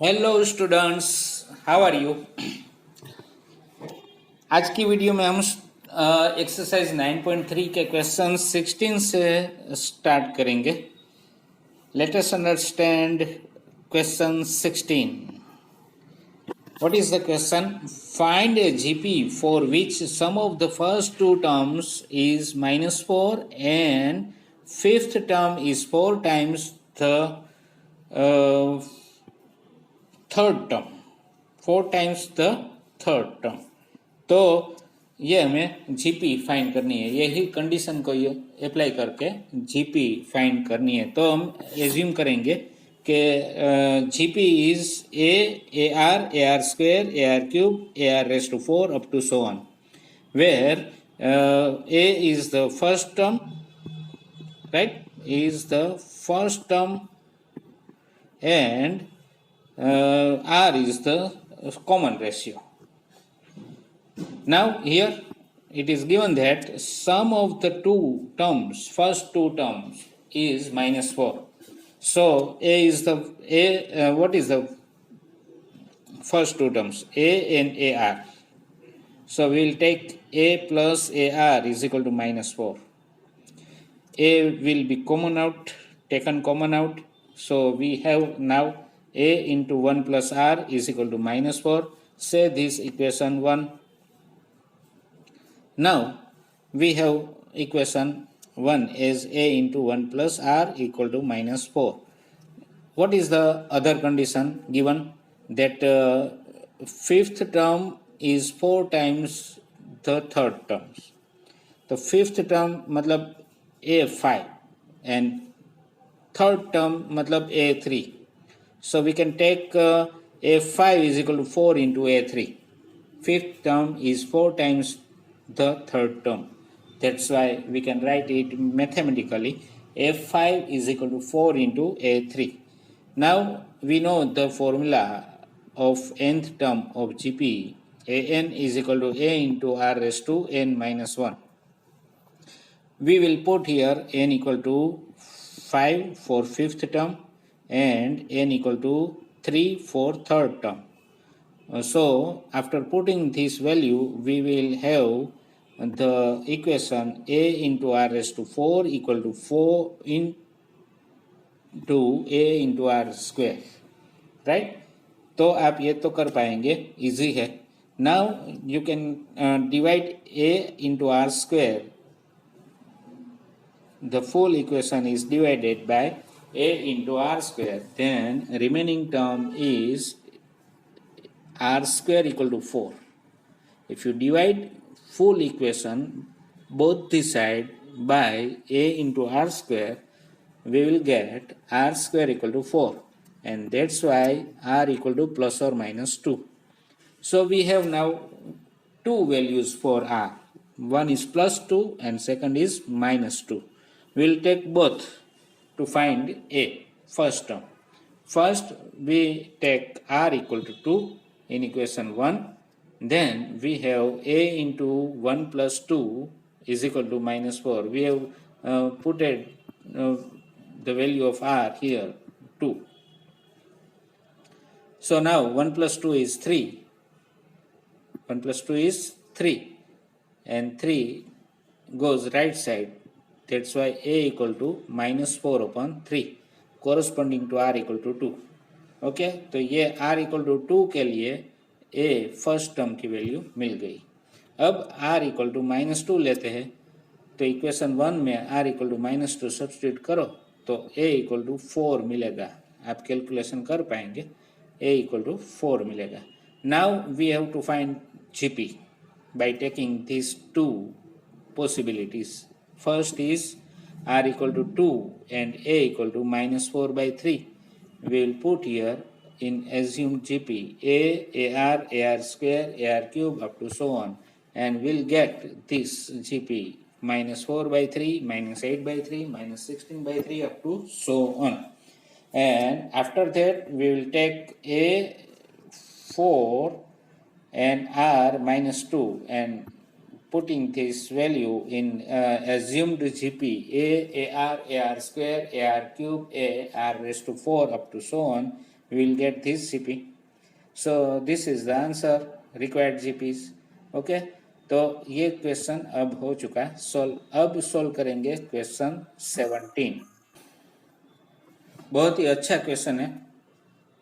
Hello students, how are you. आज की video में हम एक्सरसाइज 9.3 के क्वेश्चन 16 से स्टार्ट करेंगे। Let us understand question 16। What is the question? Find a GP for which sum of the first two terms is -4 and fifth term is 4 times the third term. 4 times the third term. तो ये हमें GP find करनी है। यही condition को ये apply करके GP find करनी है। तो हम एज्यूम करेंगे कि GP is A R square, A are cube, A are raise to 4 up to so on, where A is the first term, right, is the first term, and r is the common ratio. Now here it is given that sum of the two terms, first two terms, is -4. So a is the what is the first two terms? A and AR. So we will take a plus AR is equal to -4. A will be taken common out. So we have now a into 1 plus r is equal to -4. Say this equation 1. Now we have equation 1 as a into 1 plus r equal to -4. What is the other condition given? That fifth term is 4 times the third terms. The fifth term matlab a5 and third term matlab a3. So we can take a5 is equal to 4 into a3. Fifth term is 4 times the third term. That's why we can write it mathematically. F5 is equal to 4 into A3. Now we know the formula of nth term of GP. An is equal to A into R raised to n minus 1. We will put here n equal to 5 for fifth term and n equal to 3 for third term. So after putting this value, we will have the equation a into r raised to 4 equal to 4 into a into r square, right? तो आप ये तो कर पाएंगे, easy है. Now you can divide a into r square. The full equation is divided by a into r square. Then remaining term is r square equal to 4. If you divide full equation both the side by a into r square, we will get r square equal to 4, and that's why r equal to plus or minus 2. So we have now two values for r. One is plus 2 and second is minus 2. We will take both to find a first term. First we take r equal to 2 in equation 1. Then we have a into 1 plus 2 is equal to minus 4. We have put the value of r here 2. So now 1 plus 2 is 3. 1 plus 2 is 3. And 3 goes right side. That's why a equal to minus 4 upon 3 corresponding to r equal to 2. Okay, तो ये r equal to 2 के लिए a first term की value मिल गई. अब r equal to -2 लेते हैं, तो इक्वेशन 1 में r इक्वल टू -2 सब्सटीट्यूट करो तो a इक्वल टू 4 मिलेगा. आप कैलकुलेशन कर पाएंगे, a इक्वल टू 4 मिलेगा. Now we have to find GP by taking this two possibilities. First is r equal to 2 and a equal to -4 by 3. We will put here in assumed GP AR square, AR cube up to so on, and we'll get this GP -4 by 3, -8 by 3, -16 by 3 up to so on. And after that we will take a 4 and r -2 and putting this value in assumed GP AR square, AR cube, AR raised to 4 up to so on, we will get this GP. So this is the answer, required GPs. Okay, तो ये question अब हो चुका है solve. अब solve करेंगे question 17. बहुत ही अच्छा क्वेश्चन है.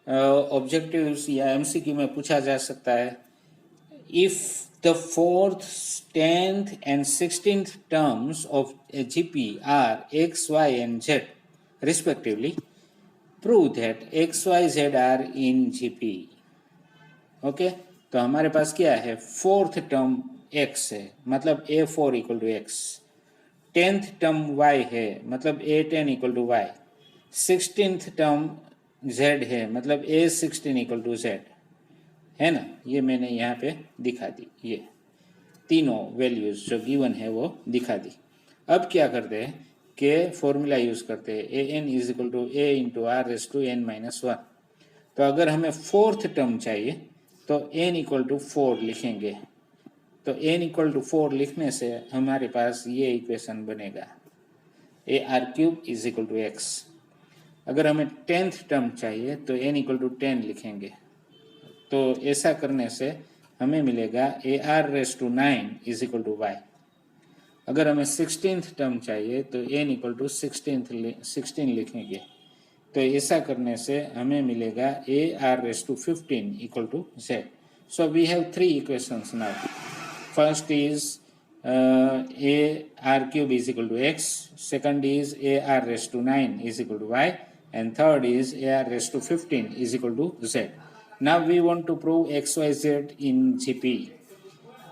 ऑब्जेक्टिव्स या एमसीक्यू में पूछा जा सकता है. If the 4th, 10th and 16th terms of a GP are x, y and z respectively, prove that x, y, z are in GP. Okay, तो हमारे पास क्या है, 4th टर्म x है, मतलब a4 equal to X. 10th term y है, मतलब a10 equal to Y. 16th term z है, मतलब a16 इक्वल टू z है ना. ये मैंने यहाँ पे दिखा दी, ये तीनों वैल्यूज जो गिवन है वो दिखा दी. अब क्या करते हैं कि फॉर्मूला यूज करते हैं, a n is equal to a into are raise to n minus 1. तो अगर हमें 4th टर्म चाहिए तो n इक्वल टू 4 लिखेंगे. तो n इक्वल टू 4 लिखने से हमारे पास ये इक्वेशन बनेगा, A are cube is equal to X. अगर हमें 10th टर्म चाहिए तो n इक्वल टू 10 लिखेंगे. तो ऐसा करने से हमें मिलेगा A R raise to 9 is equal to Y. अगर हमें 16th टर्म चाहिए तो n इक्वल टू 16 लिखेंगे. तो ऐसा करने से हमें मिलेगा A R raise to 15 equal to z. So we have 3 equations now. First is A R cube is equal to x, second is A R raise to 9 is equal to y, and third is A R raise to 15 is equal to z. Now we want to prove x y z in GP.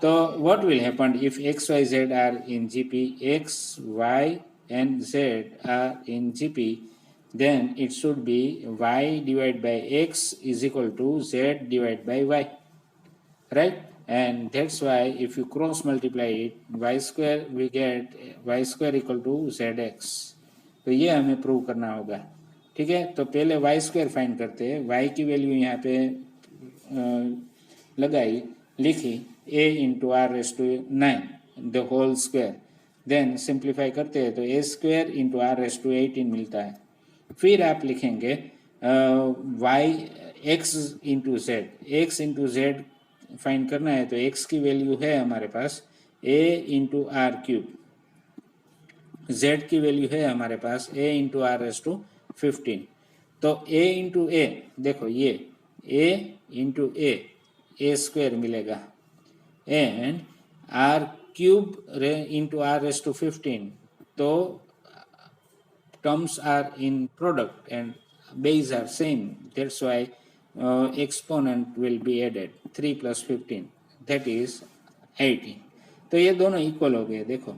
तो what will happen if x y z are in GP? X Y and Z are in GP, then it should be y divided by x is equal to z divided by y, right? And that's why if you cross multiply it, y square we get y square equal to zx. तो ये हमें prove करना होगा. ठीक है, तो पहले y square find करते हैं. y की वैल्यू यहाँ पे लगाई, लिखी a into are raise to 9 the whole square. Then simplify करते हैं तो a square into are raise to 18 मिलता है. फिर आप लिखेंगे y x into Z. X into Z find करना है तो x की वैल्यू है हमारे पास a into are cube, z की वैल्यू है हमारे पास a into are raise to 15. तो a इंटू ए, देखो ये a इंटू ए स्क्वायर मिलेगा, and R cube into are raise to 15. तो terms are in product and base are same, that's why exponent will be added. 3 plus 15 that is 18. तो ये दोनों equal हो गए. देखो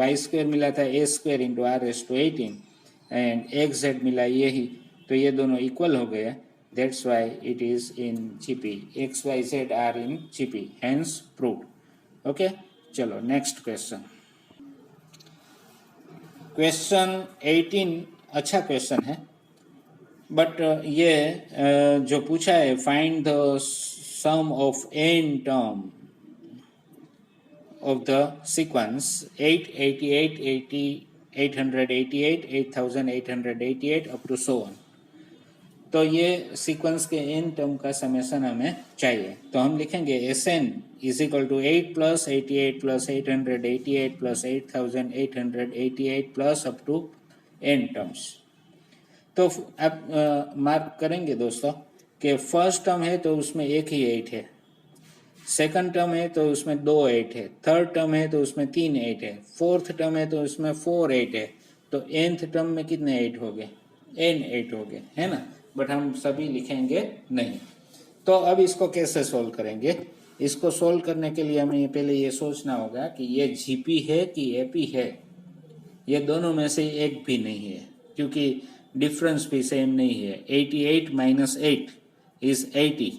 y स्क्वायर मिला था a square into are raise to 18 and X Z मिला यही, तो ये दोनों इक्वल हो गए. that's why it is in GP. x y z are in GP, hence proved. okay, चलो नेक्स्ट क्वेश्चन. क्वेश्चन 18 अच्छा क्वेश्चन है, बट ये जो पूछा है, find the sum of n term of the sequence 888, 888, 8888 up to so on. तो ये sequence के एन टर्म का समेशन हमें चाहिए. तो हम लिखेंगे S n is equal to 8 plus 88 plus 888 plus 8888 plus up to n terms. तो आप मार्क करेंगे दोस्तों कि फर्स्ट टर्म है तो उसमें एक ही 8 है, सेकंड टर्म है तो उसमें 2 8 है, थर्ड टर्म है तो उसमें 3 8 है, फोर्थ टर्म है तो उसमें 4 8 है. तो nth टर्म में कितने 8 हो गए? n 8 हो गए, है ना. बट हम सभी लिखेंगे नहीं. तो अब इसको कैसे सोल्व करेंगे? इसको सोल्व करने के लिए हमें पहले ये सोचना होगा कि ये जीपी है कि एपी है. ये दोनों में से एक भी नहीं है, क्योंकि डिफरेंस भी सेम नहीं है. 88 minus 8 is 80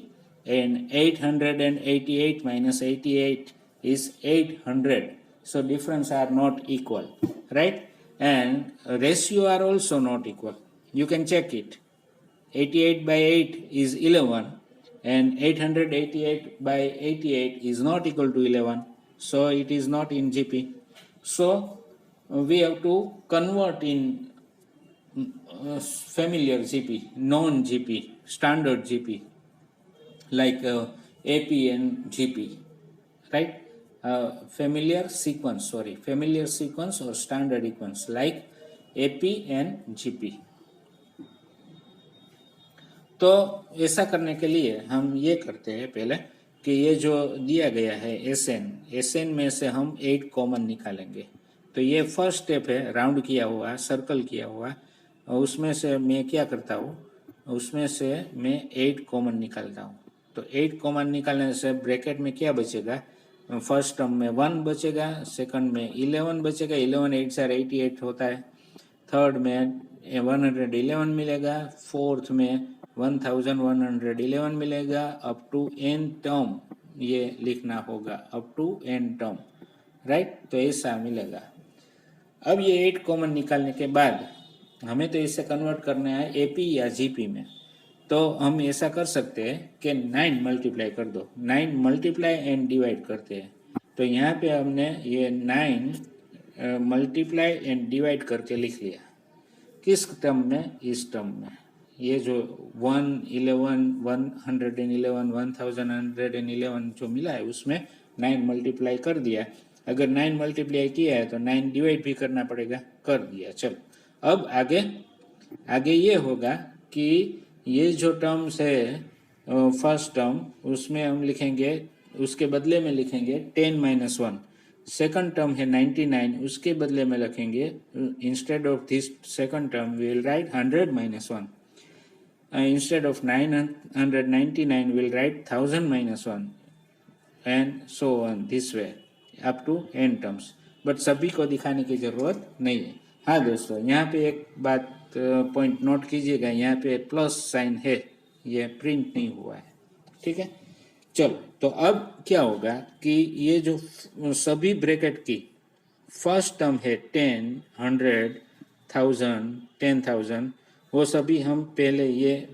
and 888 minus 88 is 800. So difference are not equal, right? And ratio are also not equal. You can check it. 88 by 8 is 11 and 888 by 88 is not equal to 11. So it is not in GP. So we have to convert in familiar GP, non-GP, standard GP, like AP and GP, right? Familiar sequence or standard sequence like AP and GP. तो ऐसा करने के लिए हम ये करते हैं पहले कि ये जो दिया गया है एसएन में से हम 8 कॉमन निकालेंगे। तो ये फर्स्ट स्टेप है, राउंड किया हुआ, सर्कल किया हुआ, और उसमें से मैं क्या करता हूँ, उसमें से मैं 8 कॉमन निकालता हूँ। तो 8 कॉमन निकालने से ब्रैकेट में क्या बचेगा, फर्स्ट टर्म में 1 बचेगा, सेकंड में 11 बचेगा, 11 8 से 88 होता है, थर्ड में 111 मिलेगा, फोर्थ में 1111 मिलेगा, अप टू एन टर्म ये लिखना होगा, up to n term, right. तो ऐसा मिलेगा। अब ये 8 कॉमन निकालने के बाद हमें तो इसे कन्वर्ट करना है एपी या जीपी में। तो हम ऐसा कर सकते हैं कि 9 मल्टीप्लाई कर दो, 9 मल्टीप्लाई एंड डिवाइड करते हैं। तो यहाँ पे हमने ये 9 मल्टीप्लाई एंड डिवाइड करके लिख लिया। किस टर्म में, इस टर्म में। ये जो 1111 जो मिला है उसमें 9 मल्टीप्लाई कर दिया। अगर 9 मल्टीप्लाई किया है तो 9 डिवाइड भी करना पड़ेगा, कर दिया। चलो अब आगे ये होगा कि ये जो टर्म्स है फर्स्ट टर्म, उसमें हम लिखेंगे, उसके बदले में लिखेंगे 10 - 1। सेकंड टर्म है 99, उसके बदले में लिखेंगे, instead of this second term we will write 100 - 1। Instead of 999 will write 1000 - 1 and so on this way up to n terms. But सभी को दिखाने की जरूरत नहीं है। हाँ दोस्तों, यहाँ पे एक बात पॉइंट नोट कीजिएगा, यहाँ पे प्लस साइन है, ये प्रिंट नहीं हुआ है, ठीक है। चलो तो अब क्या होगा कि ये जो सभी ब्रैकेट की फर्स्ट टर्म है 10, 100, 1000, 10,000, वो सभी हम पहले ये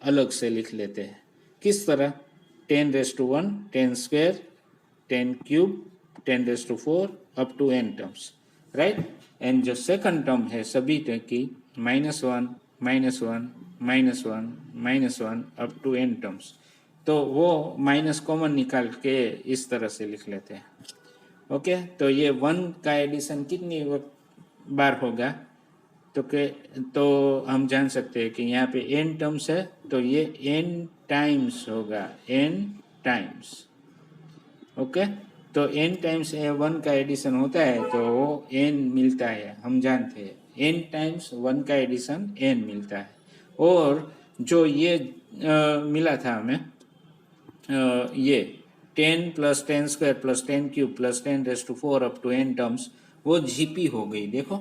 अलग से लिख लेते हैं। किस तरह, 10⁻⁴, 10 square, 10 cube, 10⁴ up to n terms, right. And जो सेकंड टर्म है सभी की -1, -1, -1, -1 अप टू n टर्म्स, तो वो माइनस कॉमन निकाल के इस तरह से लिख लेते हैं। ओके, तो ये 1 का एडिशन कितनी बार होगा, तो हम जान सकते हैं कि यहाँ पे n टर्म्स है, तो ये n टाइम्स होगा, n टाइम्स। ओके, तो n टाइम्स 1 का एडिशन होता है तो वो n मिलता है, हम जानते हैं n टाइम्स 1 का एडिशन n मिलता है। और जो ये मिला था हमें, ये 10 + 10 square + 10 cube + 10⁻⁴ up to n terms, वो जीपी हो गई। देखो,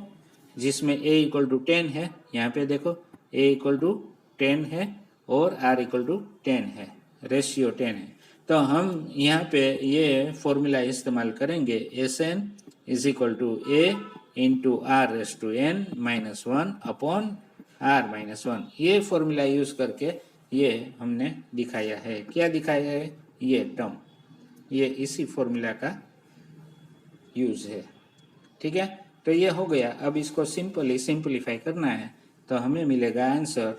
जिसमें a = 10 है, यहाँ पे देखो a = 10 है और r = 10 है, रेशियो 10 है। तो हम यहाँ पे ये फॉर्मूला इस्तेमाल करेंगे, SN = a × r⁻n - 1 upon r-1। ये फॉर्मूला यूज करके ये हमने दिखाया है। क्या दिखाया है, ये टर्म, ये इसी फॉर्मूला का यूज है, ठीक है। तो ये हो गया। अब इसको सिंपलीफाई करना है, तो हमें मिलेगा आंसर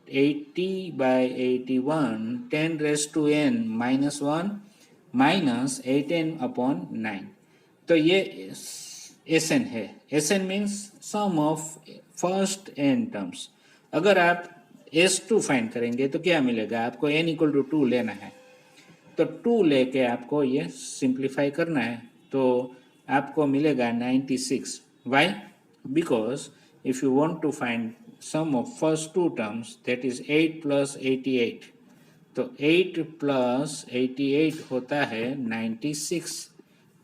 80/81 10⁻n - 1 - 18/9। तो ये SN है। SN means sum of first n terms. अगर आप S2 फाइंड करेंगे तो क्या मिलेगा आपको, n = 2 लेना है। तो 2 लेके आपको ये सिंप्लीफाई करना है, तो आपको मिलेगा 96। Why? Because if you want to find sum of first 2 terms, that is 8 + 88, तो 8 + 88 होता है 96।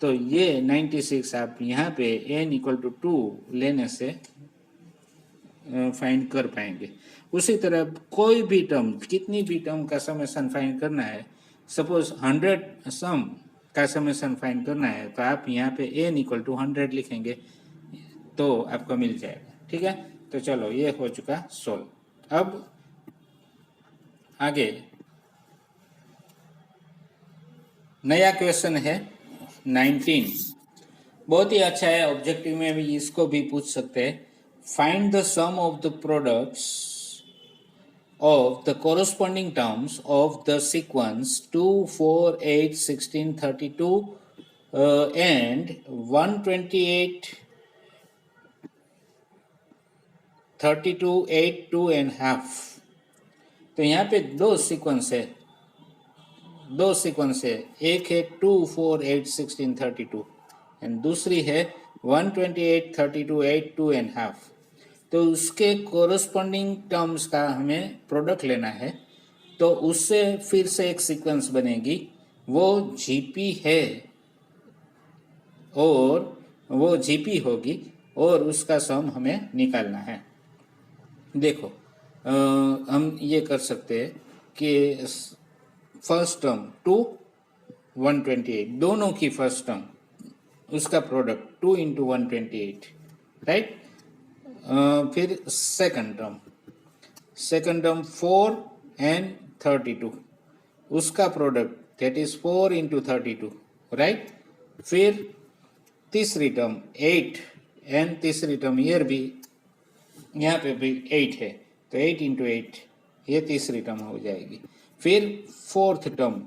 तो ये 96 आप यहाँ पे n = 2 लेने से फाइंड कर पाएंगे। उसी तरह कोई भी टर्म, कितनी भी टर्म का समेशन फाइंड करना है, सपोज 100 सम का समेशन फाइंड करना है, तो आप यहाँ पे n = 100 लिखेंगे तो आपको मिल जाएगा, ठीक है। तो चलो, ये हो चुका सोल्व। अब आगे नया क्वेश्चन है 19। बहुत ही अच्छा है, ऑब्जेक्टिव में भी इसको भी पूछ सकते हैं। find the sum of the products of the corresponding terms of the sequence 2, 4, 8, 16, 32 and 128, 32, 8, 2 and half. तो यहाँ पे दो सीक्वेंस है, एक है 2, 4, 8, 16, 32 एंड दूसरी है 128, 32, 8, 2 एंड हाफ। तो उसके कोरस्पॉन्डिंग टर्म्स का हमें प्रोडक्ट लेना है, तो उससे फिर से एक सीक्वेंस बनेगी, वो जीपी है और वो जीपी होगी और उसका सम हमें निकालना है। देखो हम ये कर सकते हैं कि फर्स्ट टर्म 2, 128 दोनों की फर्स्ट टर्म उसका प्रोडक्ट 2 इंटू 128, राइट। फिर सेकंड टर्म 4 एंड 32 उसका product that is 4 into 32, right. फिर तीसरी टर्म 8 एंड तीसरी टर्म यहाँ पे भी 8 है, तो 8 इंटू 8 ये तीसरी टर्म हो जाएगी। फिर फोर्थ टर्म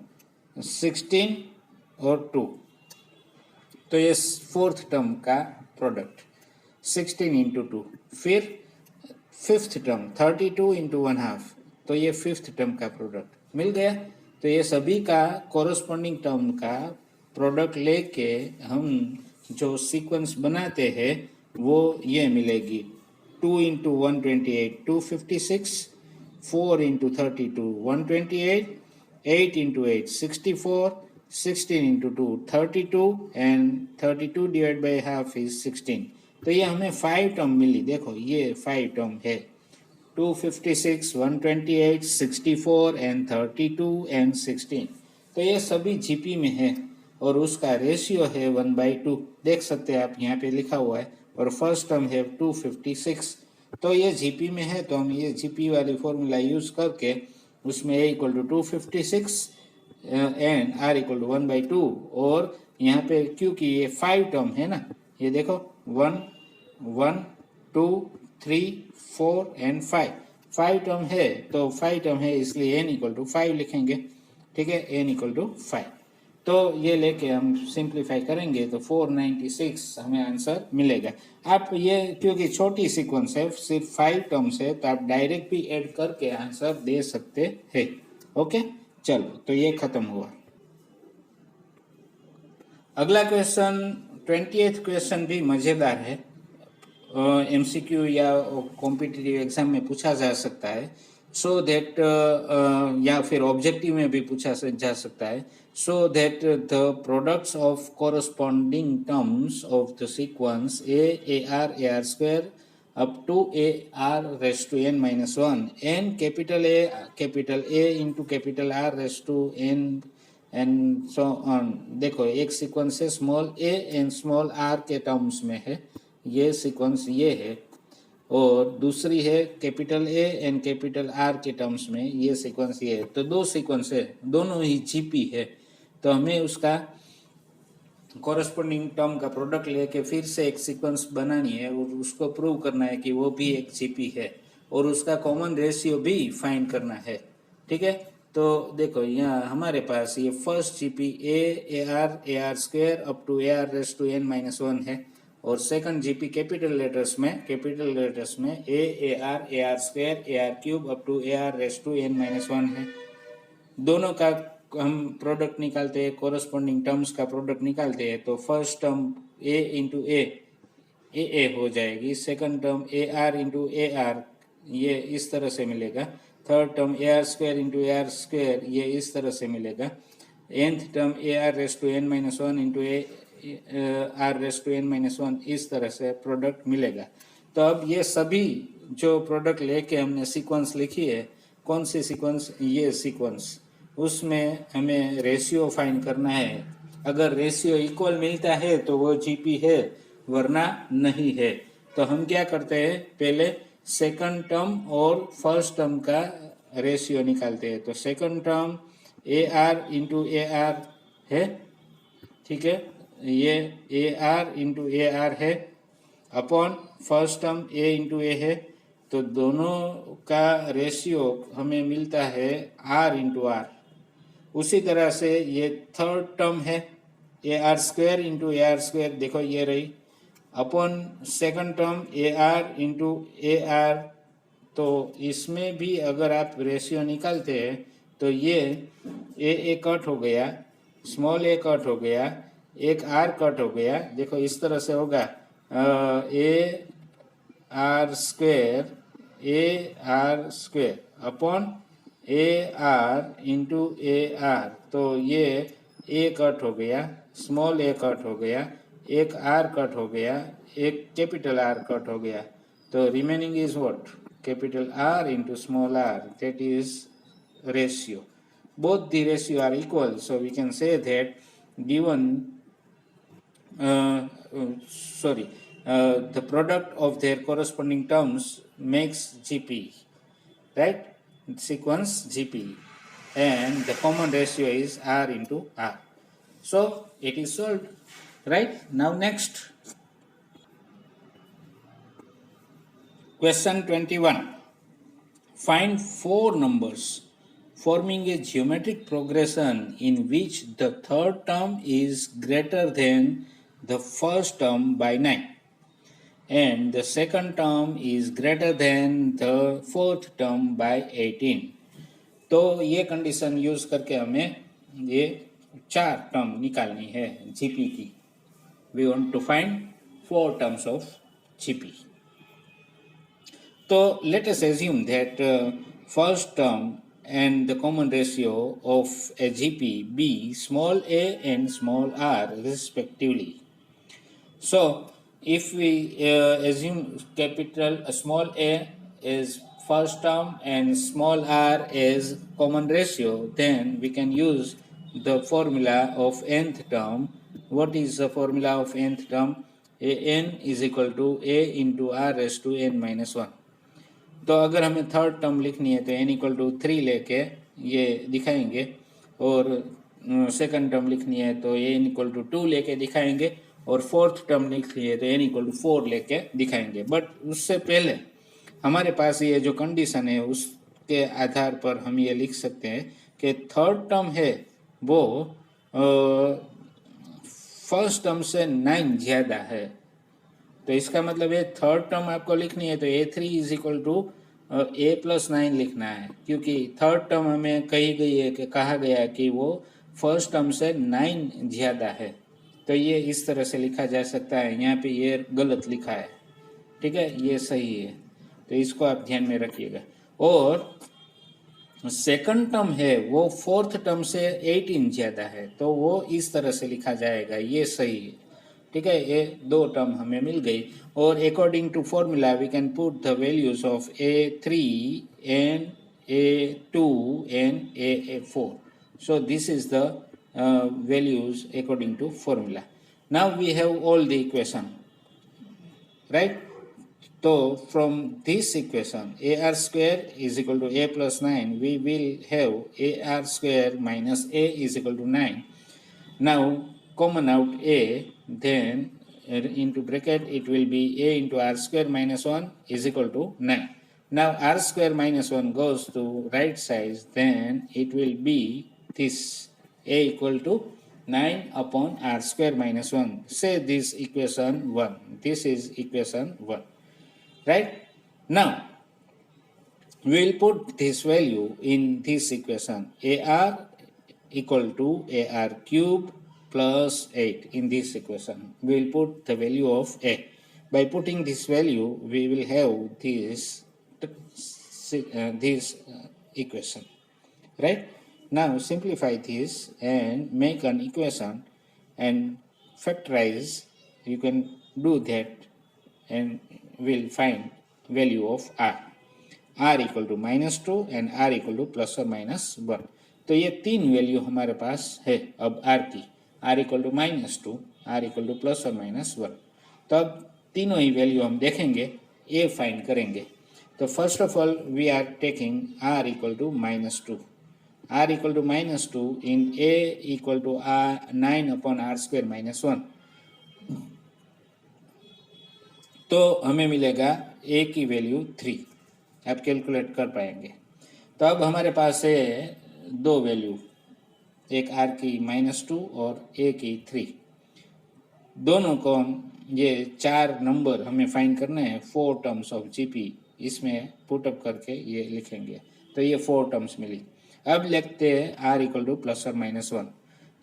16 और 2, तो ये फोर्थ टर्म का प्रोडक्ट 16 इंटू 2। फिर फिफ्थ टर्म 32 इंटू 1/2, तो ये फिफ्थ टर्म का प्रोडक्ट मिल गया। तो ये सभी का कोरस्पॉन्डिंग टर्म का प्रोडक्ट लेके हम जो सीक्वेंस बनाते हैं वो ये मिलेगी 2 into 128 256, 4 into 32 128, 8 into 8 64, 16 into 2 32 and 32 divided by half is 16। तो ये हमें 5 टर्म मिली। देखो ये 5 टर्म है 256, 128, 64 and 32 and 16। तो ये सभी जीपी में है और उसका रेशियो है 1/2। देख सकते हैं आप, यहाँ पे लिखा हुआ है। और फर्स्ट टर्म है 256, तो ये जीपी में है, तो हम ये जीपी वाली फॉर्मूला यूज करके उसमें a equal to 256 and r equal to 1/2। और यहाँ पे क्योंकि ये 5 टर्म है ना, ये देखो 1, 1, 2, 3, 4 एंड 5 टर्म है, तो 5 टर्म है इसलिए n इक्वल टू 5 लिखेंगे, ठीक है, n इक्वल टू 5। तो ये लेके हम सिंप्लीफाई करेंगे तो 496 हमें आंसर मिलेगा। आप ये क्योंकि छोटी सीक्वेंस है, सिर्फ 5 टर्म्स है, तो आप डायरेक्ट भी ऐड करके आंसर दे सकते हैं। ओके, चलो तो ये खत्म हुआ। अगला क्वेश्चन 20th क्वेश्चन भी मजेदार है, एमसीक्यू या कॉम्पिटिटिव एग्जाम में पूछा जा सकता है, सो दैट या फिर ऑब्जेक्टिव में भी पूछा जा सकता है। So that the products of corresponding terms of the sequence AR square up to AR raised to n minus 1 and capital A into capital R raised to n and so on। देखो एक sequence है small a and small r के terms में है, ये sequence ये है, और दूसरी है capital A and capital R के टर्म्स में, ये सीक्वेंस ये है। तो दो सीक्वेंस है, दोनों ही जीपी है, तो हमें उसका कॉरस्पॉन्डिंग टर्म का प्रोडक्ट लेके फिर से एक सीक्वेंस बनानी है और उसको प्रूव करना है कि वो भी एक जीपी है और उसका कॉमन रेशियो भी फाइंड करना है, ठीक है। तो देखो यहाँ हमारे पास ये first GP AR square up to AR raise to n minus 1 है, और सेकंड जीपी कैपिटल लेटर्स में AR square AR cube up to AR raise to n minus 1 है। दोनों का हम प्रोडक्ट निकालते हैं, कोरस्पॉन्डिंग टर्म्स का प्रोडक्ट निकालते हैं, तो first term a into a हो जाएगी, second term AR into AR ये इस तरह से मिलेगा, third term AR square into AR square ये इस तरह से मिलेगा, nth term AR raise to n minus 1 into AR raise to n minus 1 इस तरह से प्रोडक्ट मिलेगा। तो अब ये सभी जो प्रोडक्ट लेके हमने सीक्वेंस लिखी है, कौन सी सीक्वेंस, ये सीक्वेंस, उसमें हमें रेशियो फाइंड करना है। अगर रेशियो इक्वल मिलता है तो वो जीपी है, वरना नहीं है। तो हम क्या करते हैं, पहले सेकंड टर्म और फर्स्ट टर्म का रेशियो निकालते हैं। तो second term AR into AR है, ठीक है, ये AR इंटू AR है, अपॉन फर्स्ट टर्म ए इंटू ए है, तो दोनों का रेशियो हमें मिलता है आर इंटू आर। उसी तरह से ये थर्ड टर्म है ए r square into a r square, देखो ये रही, upon second term A R into a are. तो इसमें भी अगर आप रेशियो निकालते हैं तो ये ए कट हो गया, स्मॉल ए कट हो गया, एक आर कट हो गया, देखो इस तरह से होगा ए R square upon A R into a are. तो ये ए कट हो गया, स्मॉल ए कट हो गया, एक आर कट हो गया, एक कैपिटल आर कट हो गया, तो remaining is what, capital R into small r, that is ratio. Both the ratio are equal, so we can say that given the product of their corresponding terms makes GP, right? Sequence GP, and the common ratio is R into R. So it is solved, right? Now next, question 21. Find four numbers forming a geometric progression in which the third term is greater than the first term by 9 and the second term is greater than the fourth term by 18. तो ये condition use करके हमें ये चार term निकालनी है GP की. We want to find four terms of GP. तो let us assume that first term and the common ratio of a GP be small a and small r respectively. So if we assume capital small a is first term and small r is common ratio, then we can use the formula of nth term. What is the formula of nth term? n is equal to a into r raised to n minus 1. तो अगर हमें third term लिखनी है तो n equal to 3 लेके ये दिखाएंगे, और सेकंड टर्म लिखनी है तो n इक्वल टू 2 लेके दिखाएंगे, और फोर्थ टर्म लिखनी है तो n इक्वल टू 4 लेके दिखाएंगे. बट उससे पहले हमारे पास ये जो कंडीशन है उसके आधार पर हम ये लिख सकते हैं कि थर्ड टर्म है वो फर्स्ट टर्म से 9 ज़्यादा है. तो इसका मतलब है थर्ड टर्म आपको लिखनी है तो a3 is equal to a plus 9 लिखना है, क्योंकि थर्ड टर्म हमें कही गई है कि कहा गया है कि वो फर्स्ट टर्म से 9 ज़्यादा है. तो ये इस तरह से लिखा जा सकता है. यहाँ पे ये गलत लिखा है, ठीक है, ये सही है, तो इसको आप ध्यान में रखिएगा. और सेकंड टर्म है वो फोर्थ टर्म से 18 ज़्यादा है, तो वो इस तरह से लिखा जाएगा, ये सही है, ठीक है. ये दो टर्म हमें मिल गई, और according to formula we can put the values of a3 and a2 and a4. So this is the values according to formula. Now we have all the equation, right? So from this equation ar square is equal to a plus 9, we will have ar square minus a is equal to 9. Now common out a, then into bracket it will be a into r square minus 1 is equal to 9. Now r square minus 1 goes to right side, then it will be this a equal to 9 upon r square minus 1. Say this equation 1. This is equation 1. Right? Now we will put this value in this equation. AR equal to AR cube plus 8 in this equation. We will put the value of A. By putting this value, we will have this equation. Right? Now simplify this and make an equation and factorize. You can do that and we'll find value of R. R equal to minus 2 and R equal to plus or minus 1. तो ये तीन value हमारे पास है अब R की. R equal to minus 2, R equal to plus or minus 1. तो अब तीनों ही वैल्यू हम देखेंगे, A फाइंड करेंगे. तो first of all we are taking R equal to minus 2. R equal to minus 2 in A equal to 9 upon R square minus 1. तो हमें मिलेगा a की वैल्यू 3, आप कैलकुलेट कर पाएंगे। तो अब हमारे पास है दो वैल्यू, एक r की -2 और a की 3, दोनों को ये 4 नंबर हमें फाइंड करने हैं, 4 टर्म्स ऑफ जीपी, इसमें पुटअप करके ये लिखेंगे। तो ये 4 टर्म्स मिली। अब लिखते हैं r इक्वल टू +or-1।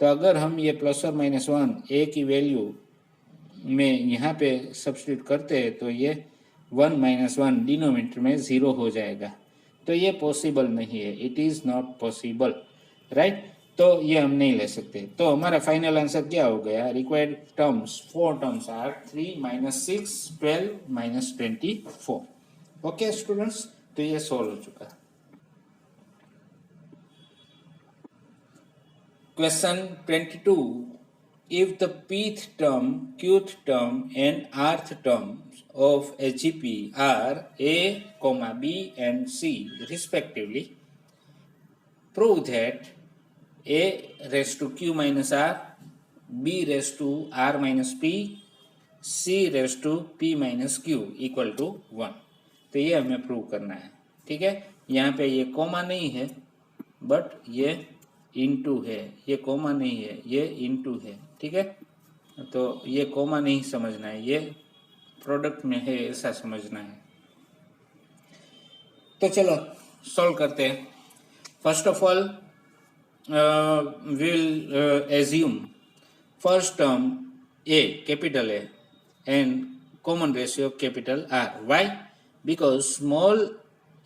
तो अगर हम ये +or-1 a की वैल्यू में यहाँ पे सब्स्टिट्यूट करते हैं तो ये 1 - 1 डिनोमिनेटर में 0 हो जाएगा। तो ये पॉसिबल नहीं है, it is not possible, right. तो ये हम नहीं ले सकते। तो हमारा फाइनल आंसर क्या हो गया? Required terms 4 terms are 3 - 6 12 - 24। Okay students, तो ये सॉल्व हो चुका। Question 22, if the pth term, qth term and rth term of a GP are a, b and c respectively, prove that a raised to q minus r, b raised to r minus p, c raised to p minus q equal to 1। तो ये हमें prove करना है, ठीक है। यहाँ पे ये कॉमा नहीं है, बट ये इनटू है, ये कॉमा नहीं है, ये इनटू है, ठीक है। तो ये कॉमा नहीं समझना है, ये प्रोडक्ट में है ऐसा समझना है। तो चलो सॉल्व करते हैं। First of all will assume first term A, capital A, and common ratio capital R. Why? Because small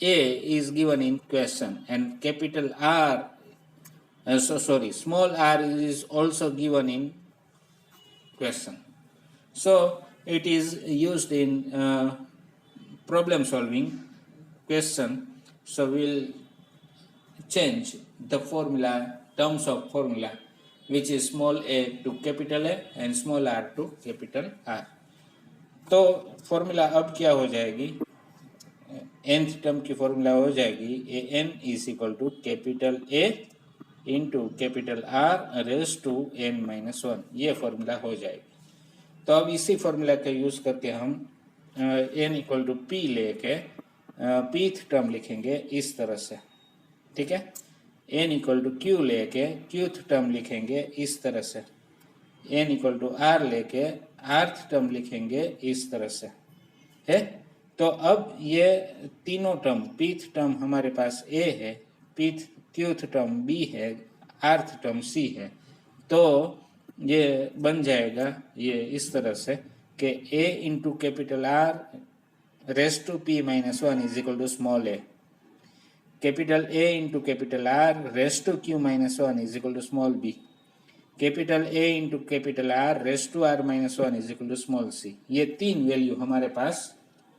a is given in question and capital R, small r is also given in question. So it is used in problem solving question. So we'll change the formula, terms of formula, which is small a to capital A and small r to capital R. तो formula अब क्या हो जाएगी? nth term की formula हो जाएगी a n is equal to capital A into capital R raise to n-1, ये formula हो जाएगी। तो अब इसी फॉर्मूला का यूज करके हम n इक्वल टू पी लेके pth टर्म लिखेंगे इस तरह से, ठीक है। n इक्वल टू क्यू लेके qth टर्म लिखेंगे इस तरह से, n इक्वल टू आर लेके rth टर्म लिखेंगे इस तरह से, है। तो अब ये तीनों टर्म, pth टर्म हमारे पास a है, qth टर्म b है, rth टर्म c है। तो ये बन जाएगा ये इस तरह से कि a into capital R raise to p-1 is equal to small a, capital A into capital R raise to q-1 is equal to small b, capital A into capital R raise to r-1 is equal to small c। ये तीन value हमारे पास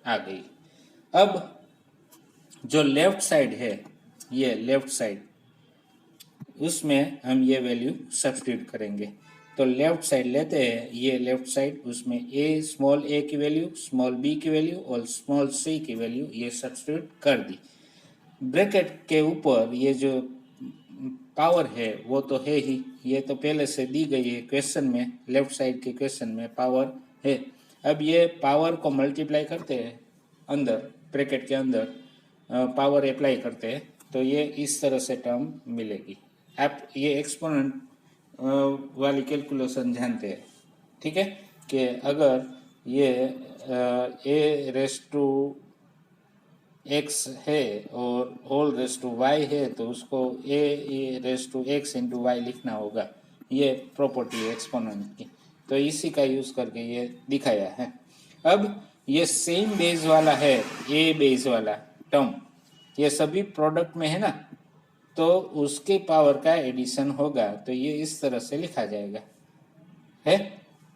आ गई। अब जो left side है, ये left side, उसमें हम ये वैल्यू सब्स्टिट्यूट करेंगे। तो लेफ्ट साइड लेते हैं, ये लेफ्ट साइड, उसमें a, स्मॉल a की वैल्यू, स्मॉल b की वैल्यू और स्मॉल c की वैल्यू ये सब्स्टिट्यूट कर दी। ब्रैकेट के ऊपर ये जो पावर है वो तो है ही, ये तो पहले से दी गई है क्वेश्चन में, लेफ्ट साइड के क्वेश्चन में पावर है। अब ये पावर को मल्टीप्लाई करते हैं अंदर, ब्रैकेट के अंदर पावर अप्लाई करते हैं, तो ये इस तरह से टर्म मिलेगी। आप ये एक्सपोनेंट वाली कैलकुलेशन जानते हैं, ठीक है, कि अगर ये a रेज टू x है और होल रेज टू y है तो उसको a raise to x into y लिखना होगा। ये प्रॉपर्टी है एक्सपोनेंट की, तो इसी का यूज करके ये दिखाया है। अब ये सेम बेस वाला है, ए बेस वाला टर्म, ये सभी प्रोडक्ट में है ना, तो उसके पावर का एडिशन होगा। तो ये इस तरह से लिखा जाएगा, है।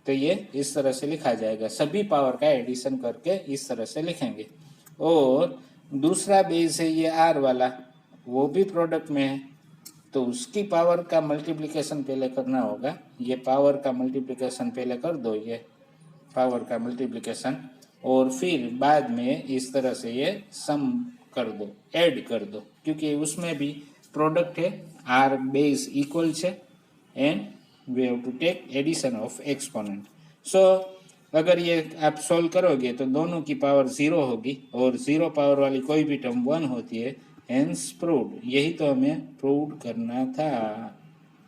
तो ये इस तरह से लिखा जाएगा, सभी पावर का एडिशन करके इस तरह से लिखेंगे। और दूसरा बेस है ये आर वाला, वो भी प्रोडक्ट में है, तो उसकी पावर का मल्टीप्लिकेशन पहले करना होगा। ये पावर का मल्टीप्लिकेशन पहले कर दो, ये पावर का मल्टीप्लिकेशन, और फिर बाद में इस तरह से ये सम कर दो, ऐड कर दो, क्योंकि उसमें भी प्रोडक्ट है, आर बेस इक्वल है and we have to take addition of exponent. So अगर ये आप सोल्व करोगे तो दोनों की पावर 0 होगी और 0 पावर वाली कोई भी टर्म 1 होती है, हेंस प्रूव्ड। यही तो हमें प्रूव करना था,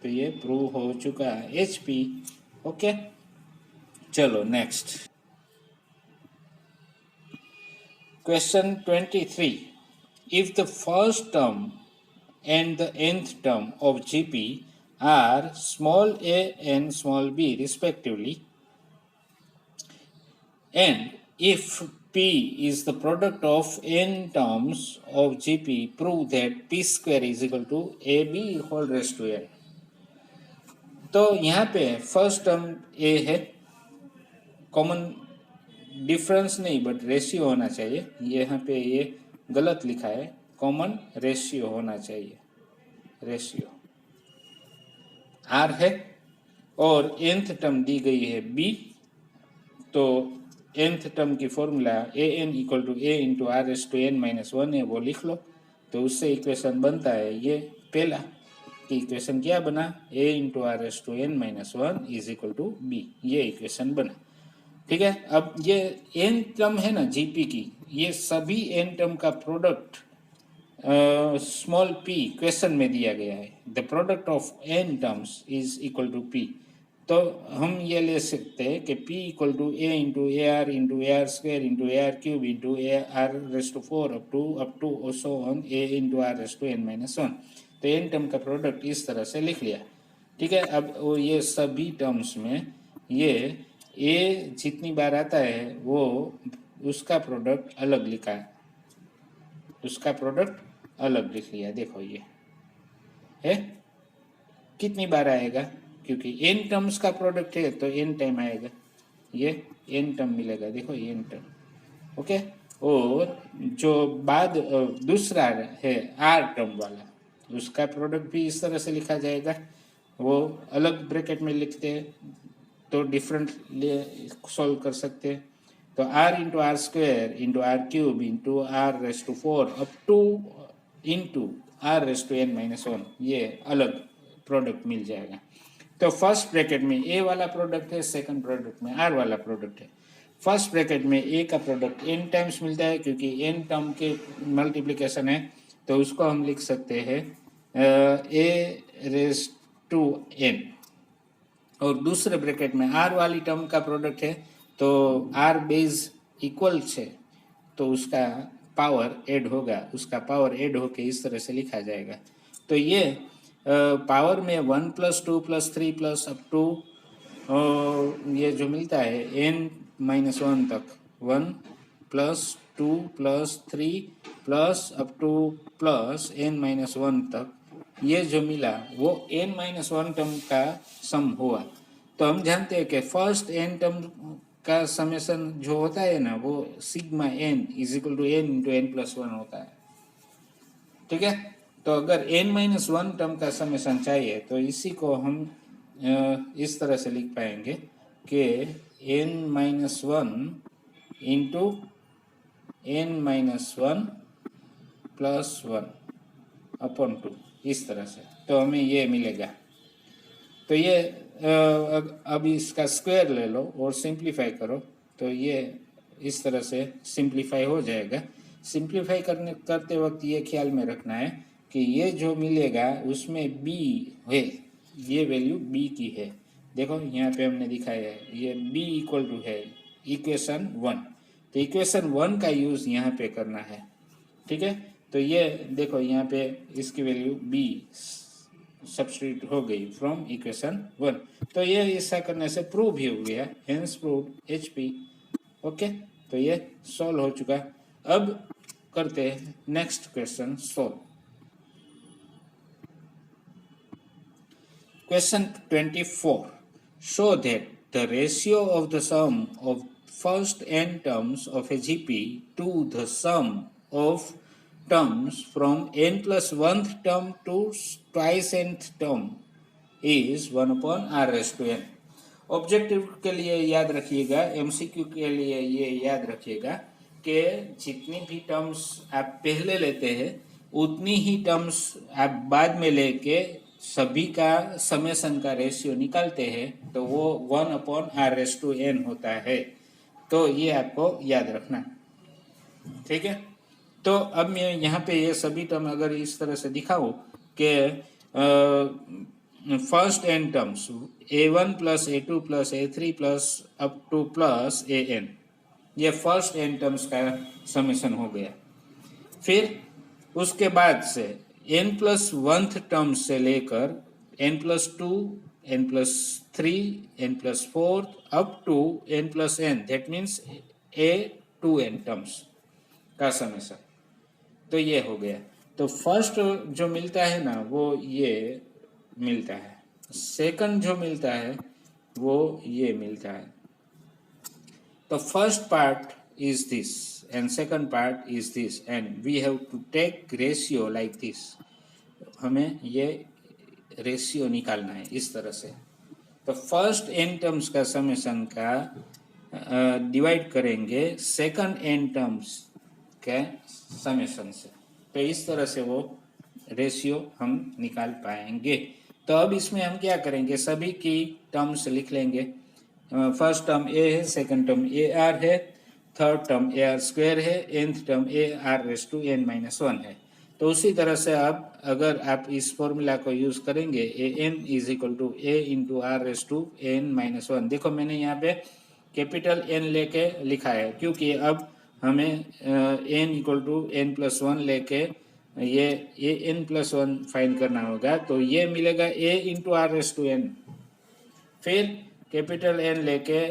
तो ये प्रूव हो चुका HP। ओके, चलो next question 23। If the first term and the nth term of GP are small a and small b respectively, and if P is the product of n terms of GP, prove that P square is equal to AB whole raised to n। तो यहाँ पे first term ए है, common difference नहीं but ratio होना चाहिए, यहाँ पे ये गलत लिखा है, कॉमन रेशियो होना चाहिए, रेशियो आर है और nth टर्म दी गई है बी, तो nth टर्म की formula a n equal to a into r s to n minus one है, वो लिख लो। तो उससे इक्वेशन बनता है ये पहला कि इक्वेशन क्या बना, a into r s to n minus one is equal to b, ये इक्वेशन बना। ठीक है, अब ये एन टर्म है ना जीपी की, ये सभी एन टर्म का प्रोडक्ट स्मॉल पी क्वेश्चन में दिया गया है। The product of n terms is equal to p, तो हम ये ले सकते हैं कि P equal to a into a r square into a are cube into a are raise to 4 up to so on a into are raise to n minus one. तो n term का product इस तरह से लिख लिया। ठीक है, अब वो ये सभी टर्म्स में ये ए जितनी बार आता है वो उसका प्रोडक्ट अलग लिखा है, उसका प्रोडक्ट अलग लिख लिया। देखो ये है कितनी बार आएगा, क्योंकि एन टर्म्स का प्रोडक्ट है तो एन टाइम आएगा, ये एन टर्म मिलेगा, देखो एन टर्म। ओके, और जो बाद दूसरा है आर टर्म वाला, उसका प्रोडक्ट भी इस तरह से लिखा जाएगा, वो अलग ब्रैकेट में लिखते हैं तो डिफरेंट सॉल्व कर सकते हैं। तो r into r square into are cube into are raise to 4 up to into are raise to n minus one, ये अलग प्रोडक्ट मिल जाएगा। तो फर्स्ट ब्रैकेट में ए वाला प्रोडक्ट है, सेकंड प्रोडक्ट में आर वाला प्रोडक्ट है। फर्स्ट ब्रैकेट में ए का प्रोडक्ट एन टाइम्स मिलता है, क्योंकि एन टर्म के मल्टीप्लिकेशन है, तो उसको हम लिख सकते हैं ए रेस टू एन। और दूसरे ब्रैकेट में आर वाली टर्म का प्रोडक्ट है, तो आर बेस इक्वल है तो उसका पावर ऐड होगा, उसका पावर ऐड होके इस तरह से लिखा जाएगा। तो ये पावर में 1 plus 2 plus 3 plus up to ये जो मिलता है n माइनस वन तक, 1 plus 2 plus 3 plus up to plus n minus one तक, ये जो मिला वो n माइनस वन टर्म का सम हुआ। तो हम जानते हैं कि फर्स्ट n टर्म का समेशन जो होता है ना, वो sigma n is equal to n into n plus one होता है। ठीक है, तो अगर n माइनस वन टर्म का समेशन चाहिए तो इसी को हम इस तरह से लिख पाएंगे कि n minus one into n minus one plus one upon two, इस तरह से, तो हमें ये मिलेगा। तो ये अब इसका स्क्वायर ले लो और सिंप्लीफाई करो, तो ये इस तरह से सिंप्लीफाई हो जाएगा। सिंप्लीफाई करते वक्त ये ख्याल में रखना है कि ये जो मिलेगा उसमें b है, ये वैल्यू b की है। देखो यहाँ पे हमने दिखाया है ये b इक्वल टू है इक्वेशन 1, तो इक्वेशन 1 का यूज यहाँ पे करना है। ठीक है, तो ये देखो यहाँ पे इसकी वैल्यू b सब्स्टिट्यूट हो गई फ्रॉम इक्वेशन 1, तो ये ऐसा करने से प्रूव भी हो गया, हेंस प्रूव्ड HP। ओके, तो ये सॉल्व हो चुका। अब करते हैं next question solve. Question 24, show that the ratio of the sum of first n terms of a GP to the sum of terms from n plus 1th term to twice nth term is 1 upon r raised to n। Objective के लिए याद रखिएगा, MCQ के लिए ये याद रखिएगा कि जितनी भी टर्म्स आप पहले लेते हैं उतनी ही टर्म्स आप बाद में लेके सभी का समेशन का रेशियो निकालते हैं तो वो 1/r⁴n होता है। तो ये आपको याद रखना, ठीक है। तो अब मैं यहाँ पे ये सभी टर्म अगर इस तरह से दिखाऊं कि first n terms a1 plus a2 plus a3 plus up to plus an, ये फर्स्ट एन टर्म्स का समेशन हो गया। फिर उसके बाद से n प्लस वंथ टर्म से लेकर n plus 2, n plus 3, n plus 4 up to n plus n, that means a2n terms का समेशन। तो ये हो गया। तो फर्स्ट जो मिलता है ना वो ये मिलता है, सेकंड जो मिलता है वो ये मिलता है। तो first part is this and second part is this and we have to take ratio like this. हमें ये रेशियो निकालना है इस तरह से। तो फर्स्ट एन टर्म्स का समेशन का डिवाइड करेंगे सेकंड एन टर्म्स के समेशन से, तो इस तरह से वो रेशियो हम निकाल पाएंगे। तो अब इसमें हम क्या करेंगे, सभी की टर्म्स लिख लेंगे। फर्स्ट टर्म ए है, सेकंड टर्म ए आर है, थर्ड टर्म ए आर स्क्वायर है, nth टर्म ए r⁻n-1 है। तो उसी तरह से अब अगर आप इस फॉर्मूला को यूज करेंगे an is equal to a into r⁻n-1, देखो मैंने यहाँ पे कैपिटल N लेके लिखा है क्योंकि अब हमें n इक्वल टू n+1 लेके ये an+1 फाइंड करना होगा। तो ये मिलेगा a इंटू r⁻n, फिर कैपिटल N लेके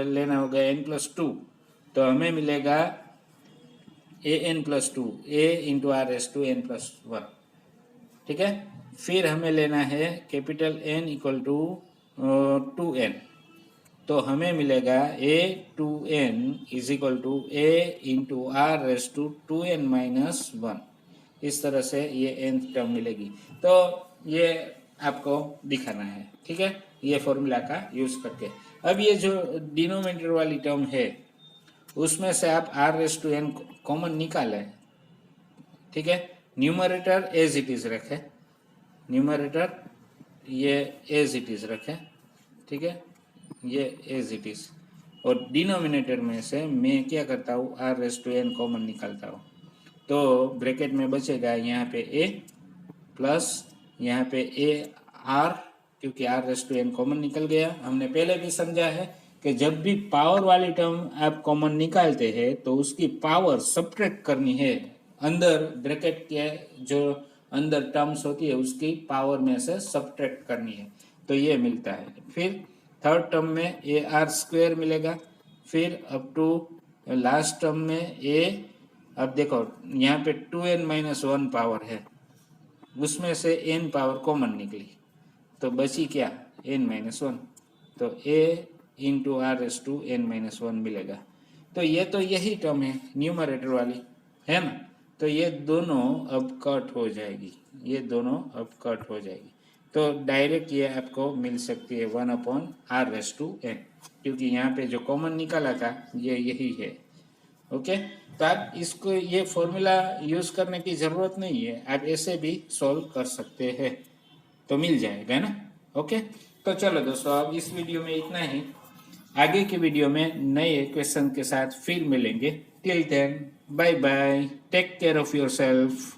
लेना होगा n+2, तो हमें मिलेगा an+2, a इंटू r⁻n+1, ठीक है। फिर हमें लेना है capital N equal to 2n, तो हमें मिलेगा a2n is equal to a into r⁻2n-1, इस तरह से ये nth टर्म मिलेगी। तो ये आपको दिखाना है, ठीक है, ये फॉर्मूला का यूज करके। अब ये जो डिनोमिनेटर वाली टर्म है उसमें से आप r⁻n कॉमन निकालें, ठीक है। न्यूमरेटर एज इट इज रखे, न्यूमरेटर ये एज इट इज रखे, ठीक है, ये एज इट इज। और डिनोमिनेटर में से मैं क्या करता हूँ, r⁻n कॉमन निकालता हूँ। तो ब्रैकेट में बचेगा यहाँ पे a प्लस यहाँ पे a r, क्योंकि r⁻n कॉमन निकल गया। हमने पहले भी समझा है कि जब भी पावर वाली टर्म आप कॉमन निकालते हैं तो उसकी पावर सब्ट्रैक्ट करनी है, अंदर ब्रैकेट के जो अंदर टर्म्स होती है उसकी पावर में से सब्ट्रैक्ट करनी है, तो ये मिलता है। फिर थर्ड टर्म में ar² मिलेगा, फिर अप टू लास्ट टर्म में a, अब देखो यहाँ पे 2n-1 पावर है, उसमें से n पावर कॉमन निकली तो बची क्या, n-1, तो a इंटू r⁻n-1 मिलेगा। तो ये तो यही टर्म है न्यूमरेटर वाली, है ना। तो ये दोनों अब कट हो जाएगी, ये दोनों अब कट हो जाएगी। तो डायरेक्ट ये आपको मिल सकती है 1/r⁻n, क्योंकि यहाँ पे जो कॉमन निकाला था ये यही है। ओके, तो आप इसको ये फॉर्मूला यूज करने की जरूरत नहीं है, आप ऐसे भी सॉल्व कर सकते हैं, तो मिल जाएगा ना। ओके, तो चलो दोस्तों अब इस वीडियो में इतना ही, आगे के वीडियो में नए क्वेश्चन के साथ फिर मिलेंगे। Till then bye bye, take care of yourself.